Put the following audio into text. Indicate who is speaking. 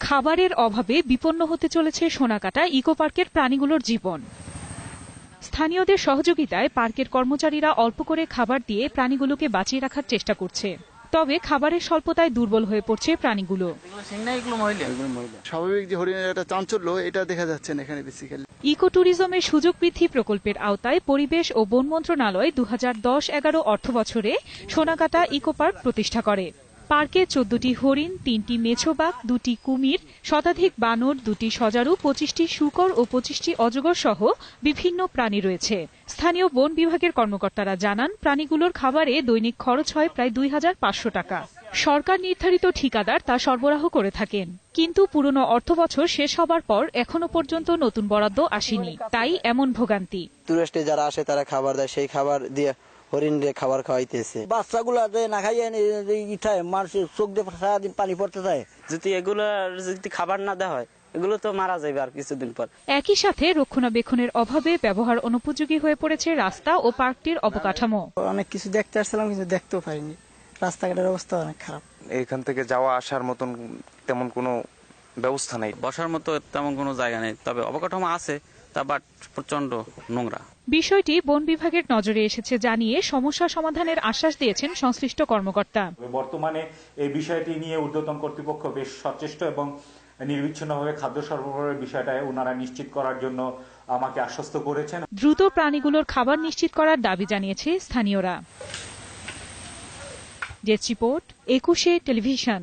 Speaker 1: খাবারের অভাবে বিপন্ন হতে চলেছে সোনাকাটা ইকো পার্কের প্রাণীগুলোর জীবন। স্থানীয়দের সহযোগিতায় পার্কের কর্মচারীরা অল্প করে খাবার দিয়ে প্রাণীগুলোকে বাঁচিয়ে রাখার চেষ্টা করছে। তবে খাবারের স্বল্পতায় দুর্বল হয়ে পড়ছে প্রাণীগুলো।
Speaker 2: স্বাভাবিক যে হরিণের একটা চাঞ্চল্য এটা দেখা যাচ্ছে না এখানে বেসিক্যালি।
Speaker 1: ইকো ট্যুরিজমের সুযোগ বৃদ্ধি প্রকল্পের আওতায় পরিবেশ ও বন মন্ত্রণালয় 2010-11 অর্থবছরে সোনাকাটা ইকো পার্ক প্রতিষ্ঠা করে। পার্কে 14টি হরিণ, 3টি মেছোবাঘ, 2টি কুমির, শতাধিক বানর, 2টি সজারু, 25টি শূকর ও 25টি অজগর সহ বিভিন্ন প্রাণী রয়েছে। স্থানীয় বন বিভাগের কর্মকর্তারা জানান, প্রাণীগুলোর খাবারে দৈনিক খরচ হয় প্রায় 2500 টাকা। সরকার নির্ধারিত ঠিকাদার তা সরবরাহ করে থাকেন, কিন্তু পুরনো অর্থবছর শেষ হবার পর এখনো পর্যন্ত নতুন বরাদ্দ আসেনি, তাই এমন ভোগান্তি।
Speaker 3: টুরিস্টে যারা আসে তারা খাবার দেয়, সেই খাবার দিয়ে হরিণ দিয়ে খাবার খাওয়াইতেছে। বাচ্চাগুলা না খাইয়ে ইঠায় মানুষের চোখ দিয়ে সারাদিন পানি পড়তে যায়।
Speaker 4: যদি এগুলো যদি খাবার না দেওয়া হয় এগুলো তো মারা যাবে আর কিছুদিন পর।
Speaker 1: একই সাথে রক্ষণাবেক্ষণের অভাবে ব্যবহার অনুপযোগী হয়ে পড়েছে রাস্তা ও পার্কটির অবকাঠামো।
Speaker 5: অনেক কিছু দেখতে আসছিলাম কিন্তু দেখতেও পারিনি, রাস্তাঘাটের অবস্থা অনেক খারাপ।
Speaker 6: এখান থেকে যাওয়া আসার মতন তেমন কোনো ব্যবস্থা নেই,
Speaker 4: বসার মতো তেমন কোনো জায়গা নেই, তবে অবকাঠামো আছে তা বাট প্রচন্ড নোংরা।
Speaker 1: বিষয়টি বন বিভাগের নজরে এসেছে জানিয়ে সমস্যা সমাধানের আশ্বাস দিয়েছেন সংশ্লিষ্ট কর্মকর্তা।
Speaker 7: বর্তমানে এই বিষয়টি নিয়ে ঊর্ধ্বতন কর্তৃপক্ষ বেশ সচেষ্ট এবং নির্বিচ্ছিন্নভাবে খাদ্য সরবরাহের বিষয়টা ওনারা নিশ্চিত করার জন্য আমাকে আশ্বস্ত করেছেন।
Speaker 1: দ্রুত প্রাণীগুলোর খাবার নিশ্চিত করার দাবি জানিয়েছে স্থানীয়রা। Desk report, 21 television.